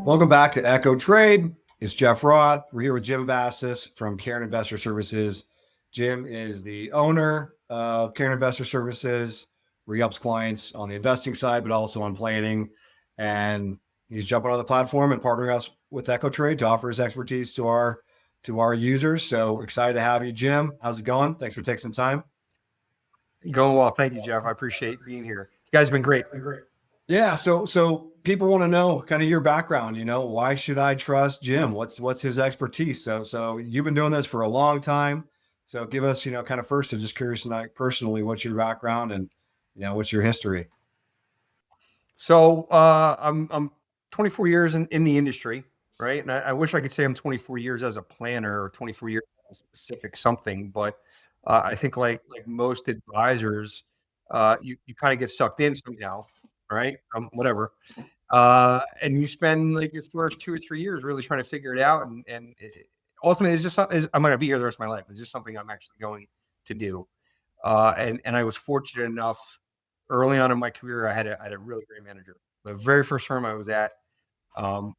Welcome back to Echo Trade. It's Jeff Roth. We're here with Jim Vassas from Cairn Investor Services. Jim is the owner of Cairn Investor Services, where he helps clients on the investing side, but also on planning. And he's jumping on the platform and partnering us with Echo Trade to offer his expertise to our users. So we're excited to have you, Jim. How's it going? Thanks for taking some time. Going well. Thank you, Jeff. I appreciate being here. You guys have been great. Yeah. So people want to know kind of your background, why should I trust Jim? What's his expertise? So you've been doing this for a long time. So give us, kind of first, I'm just curious tonight personally, what's your background and, what's your history? So I'm 24 years in the industry, right? And I wish I could say I'm 24 years as a planner or 24 years as a specific something, but I think like most advisors, you kind of get sucked in somehow, right? Whatever. And you spend like your first 2 or 3 years really trying to figure it out. And ultimately, it's just something, I'm going to be here the rest of my life. It's just something I'm actually going to do. And I was fortunate enough early on in my career, I had a really great manager. The very first firm I was at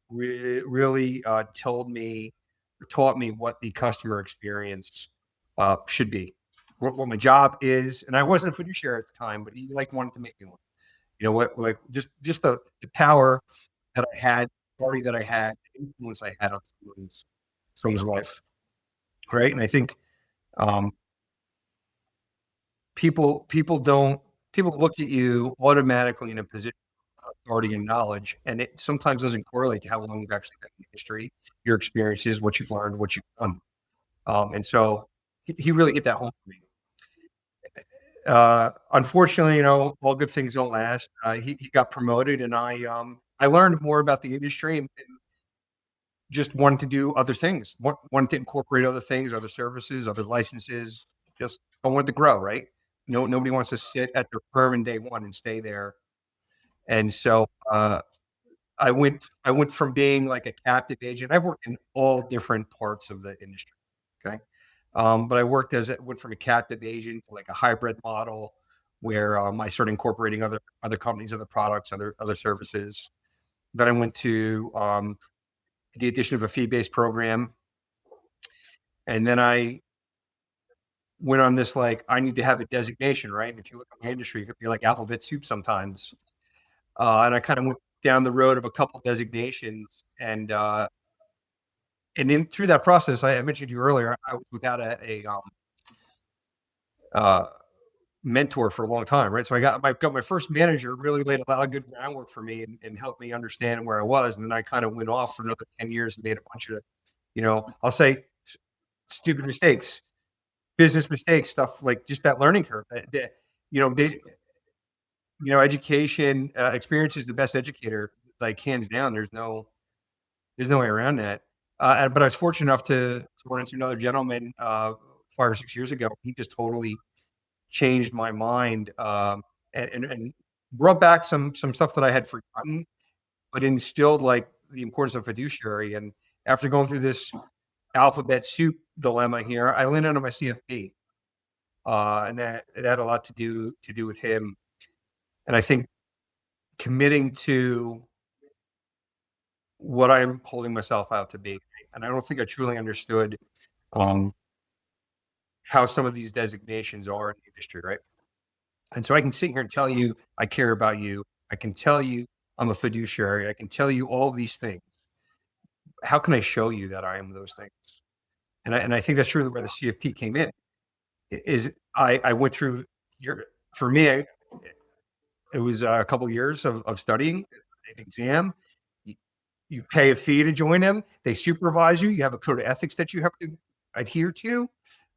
really taught me what the customer experience should be, what my job is. And I wasn't a fiduciary at the time, but he wanted to make me one. Just the power that I had, party that I had, the influence I had on someone's life, right? And I think people look at you automatically in a position of authority and knowledge, and it sometimes doesn't correlate to how long you've actually been in the industry, your experiences, what you've learned, what you've done. And so he really hit that home for me. Unfortunately, all good things don't last. He got promoted, and I learned more about the industry and just wanted to do other things. Wanted to incorporate other things, other services, other licenses. Just I wanted to grow, right? Nobody wants to sit at their firm in day one and stay there. And so I went from being like a captive agent. I've worked in all different parts of the industry. Okay. But I went from a captive agent to like a hybrid model where I started incorporating other companies, other products, other services. Then I went to the addition of a fee-based program. And then I went on this, I need to have a designation, right? And if you look at my industry, it could be like alphabet soup sometimes. And I kind of went down the road of a couple designations. And through that process, I mentioned to you earlier, I was without a mentor for a long time, right? So I got my first manager, really laid a lot of good groundwork for me and helped me understand where I was. And then I kind of went off for another 10 years and made a bunch of, I'll say stupid mistakes, business mistakes, stuff like just that learning curve. Education, experience is the best educator, like hands down. There's no way around that. But I was fortunate enough to run into another gentleman 5 or 6 years ago. He just totally changed my mind and brought back some stuff that I had forgotten, but instilled like the importance of fiduciary. And after going through this alphabet soup dilemma here, I landed on my CFP, and that had a lot to do with him. And I think committing to what I'm holding myself out to be, and I don't think I truly understood how some of these designations are in the industry, right? And so I can sit here and tell you I care about you. I can tell you I'm a fiduciary. I can tell you all these things. How can I show you that I am those things? And I think that's truly where the CFP came in. Is I went through for me, it was a couple of years of studying an exam. You pay a fee to join them. They supervise you. You have a code of ethics that you have to adhere to.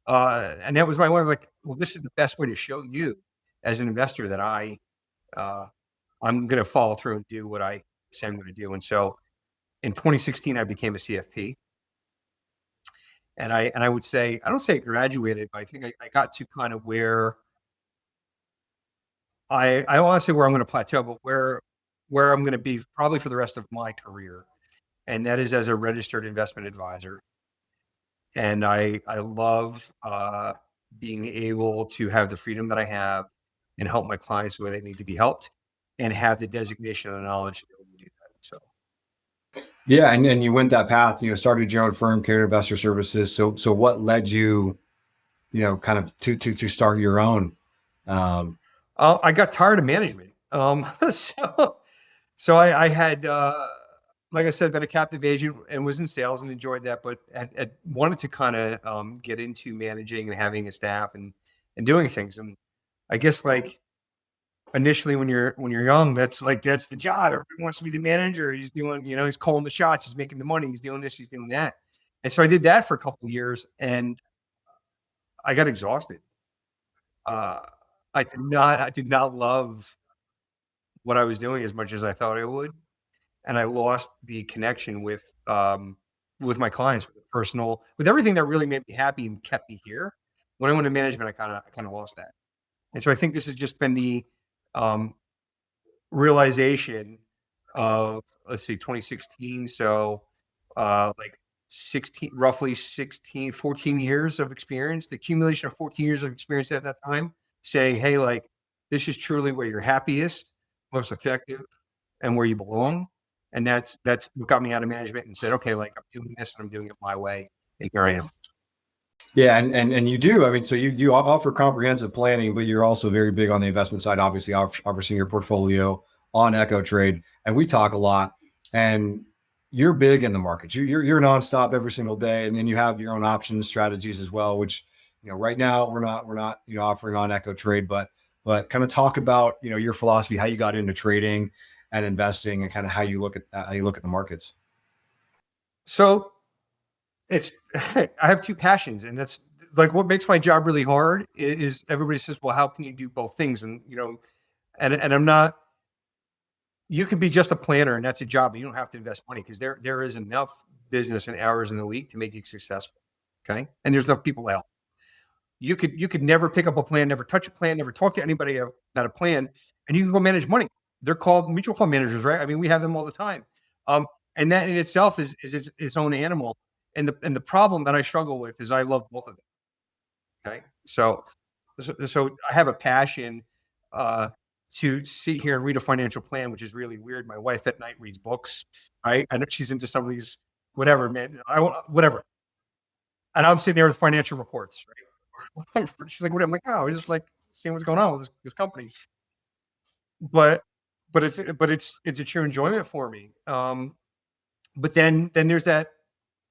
And that was my way of like, well, this is the best way to show you as an investor that I'm going to follow through and do what I say I'm going to do. And so in 2016, I became a CFP. And I would say, I don't say I graduated, but I think I got to kind of where I want to say where I'm going to plateau, but where I'm going to be probably for the rest of my career. And that is as a registered investment advisor. And I love being able to have the freedom that I have and help my clients where they need to be helped. and have the designation and the knowledge to be able to do that. So. Yeah, and you went that path. Started your own firm, Cairn Investor Services. So what led you, kind of to start your own? Um, I got tired of management. So I had, like I said, been a captive agent and was in sales and enjoyed that, but had wanted to kind of get into managing and having a staff and doing things. And I guess like initially when you're young, that's the job. Everybody wants to be the manager. He's doing, he's calling the shots. He's making the money. He's doing this. He's doing that. And so I did that for a couple of years, and I got exhausted. Uh, I did not love what I was doing as much as I thought I would, and I lost the connection with my clients, with the personal, with everything that really made me happy and kept me here. When I went to management, I kind of lost that, and so I think this has just been the um, realization of, let's see, 2016. So like 16, roughly 16, 14 years of experience, the accumulation of 14 years of experience at that time, saying, hey, like this is truly where you're happiest, most effective, and where you belong. And that's what got me out of management and said, okay, like I'm doing this and I'm doing it my way. And here I am. yeah, and you do. I mean, so you offer comprehensive planning, but you're also very big on the investment side. Obviously, overseeing your portfolio on Echo Trade, and we talk a lot. And you're big in the markets. You're nonstop every single day, and then you have your own options strategies as well. Which right now we're not offering on Echo Trade, but kind of talk about your philosophy, how you got into trading and investing, and kind of how you look at the markets. So it's I have two passions, and that's like what makes my job really hard is everybody says, well, how can you do both things? And and I'm not, you can be just a planner and that's a job. You don't have to invest money because there is enough business and hours in the week to make you successful. Okay. And there's enough people out. You could never pick up a plan, never touch a plan, never talk to anybody about a plan, and you can go manage money. They're called mutual fund managers, right? I mean, we have them all the time. Um, and that in itself is its own animal. And the problem that I struggle with is I love both of them. Okay. So I have a passion uh, to sit here and read a financial plan, which is really weird. My wife at night reads books. Right? I know she's into some of these, whatever, man. Whatever. And I'm sitting there with financial reports. Right? She's like, "What?" I'm like, "Oh, we're just like seeing what's going on with this company." But it's a true enjoyment for me. But then there's that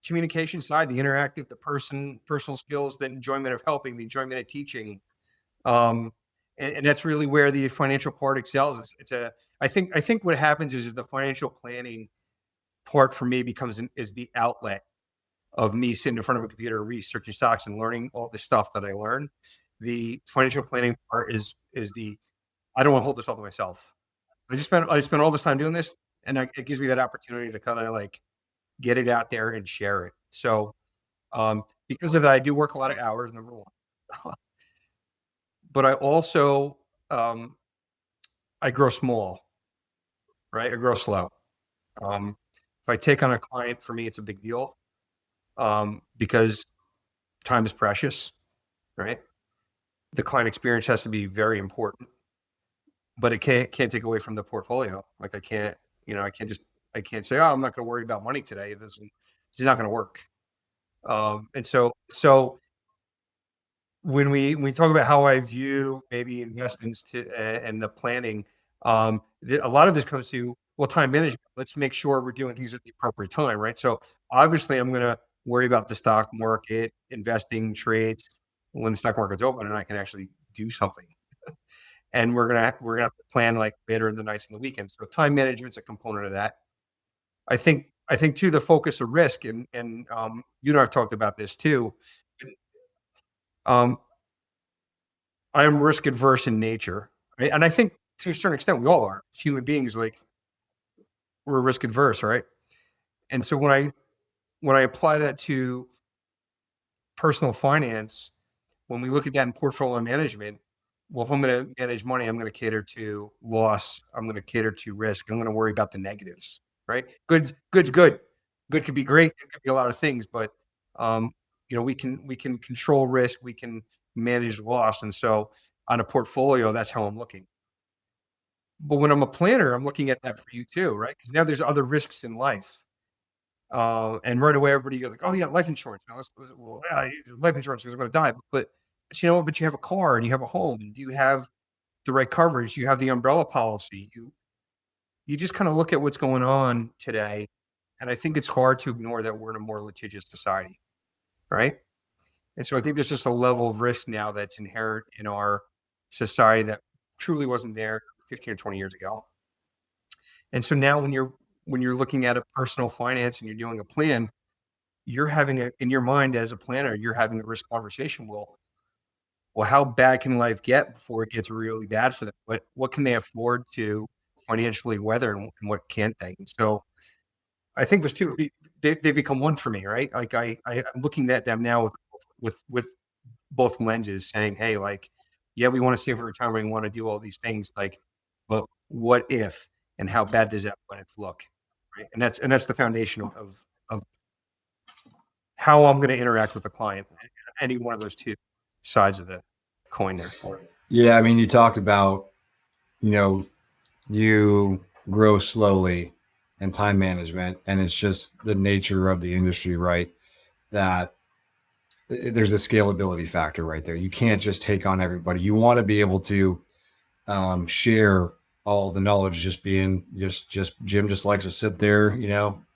communication side, the interactive, the personal skills, the enjoyment of helping, the enjoyment of teaching. Um, and that's really where the financial part excels. I think what happens is the financial planning part for me is the outlet of me sitting in front of a computer, researching stocks and learning all the stuff that I learned. The financial planning part is the, I don't want to hold this all to myself. I spent all this time doing this, and it gives me that opportunity to kind of like get it out there and share it. So because of that, I do work a lot of hours, number one. But I also I grow small, right? I grow slow. If I take on a client, for me, it's a big deal because time is precious, right? The client experience has to be very important, but it can't take away from the portfolio. Like I can't, I can't say, oh, I'm not going to worry about money today. It's not going to work. And so when we talk about how I view maybe investments and the planning, a lot of this comes to, well, time management. Let's make sure we're doing things at the appropriate time, right? So obviously, I'm going to worry about the stock market, investing, trades when the stock market's open, and I can actually do something. And we're gonna have to plan like later in the nights and the weekends. So time management's a component of that. I think too the focus of risk, and you know I've talked about this too. Um, I am risk adverse in nature, right? And I think to a certain extent we all are. Human beings, like we're risk adverse, right? And so when I apply that to personal finance, when we look at that in portfolio management, well, if I'm going to manage money, I'm going to cater to loss. I'm going to cater to risk. I'm going to worry about the negatives, right? Good's good. Good could be great. It could be a lot of things, but um, we can control risk. We can manage loss, and so on a portfolio, that's how I'm looking. But when I'm a planner, I'm looking at that for you too, right? Because now there's other risks in life. And right away, everybody goes like, "Oh yeah, life insurance." Now, well, yeah, life insurance because I'm going to die. But you know what? But you have a car and you have a home, and you have the right coverage. You have the umbrella policy. You just kind of look at what's going on today, and I think it's hard to ignore that we're in a more litigious society, right? And so I think there's just a level of risk now that's inherent in our society that truly wasn't there 15 or 20 years ago. And so now when you're looking at a personal finance and you're doing a plan, you're having a in your mind as a planner, you're having a risk conversation. Well, how bad can life get before it gets really bad for them? What can they afford to financially weather and what can't they? And so I think there's two. They become one for me, right? Like I'm looking at them now with both lenses, saying, hey, like, yeah, we want to save for retirement, we want to do all these things, like, but what if and how bad does that plan look? Right. And that's the foundation of how I'm going to interact with the client, any one of those two sides of the coin there. Yeah, I mean, you talked about, you know, you grow slowly and time management, and it's just the nature of the industry, right? That there's a scalability factor right there. You can't just take on everybody. You want to be able to share all the knowledge. Just being just Jim just likes to sit there,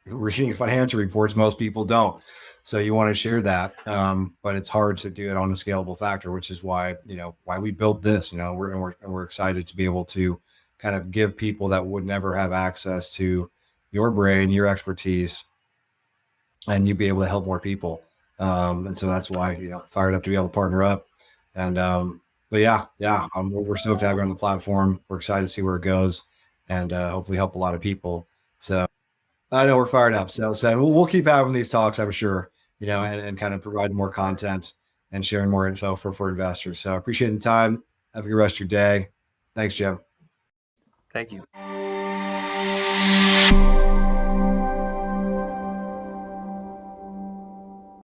reading financial reports. Most people don't. So you want to share that, but it's hard to do it on a scalable factor, which is why why we built this. We're excited to be able to kind of give people that would never have access to your brain, your expertise, and you be able to help more people. And so that's why fired up to be able to partner up. And but yeah, we're stoked to have you on the platform. We're excited to see where it goes, and hopefully help a lot of people. So I know we're fired up. So we'll keep having these talks, I'm sure, and kind of provide more content and sharing more info for investors. So I appreciate the time. Have a good rest of your day. Thanks, Jim. Thank you.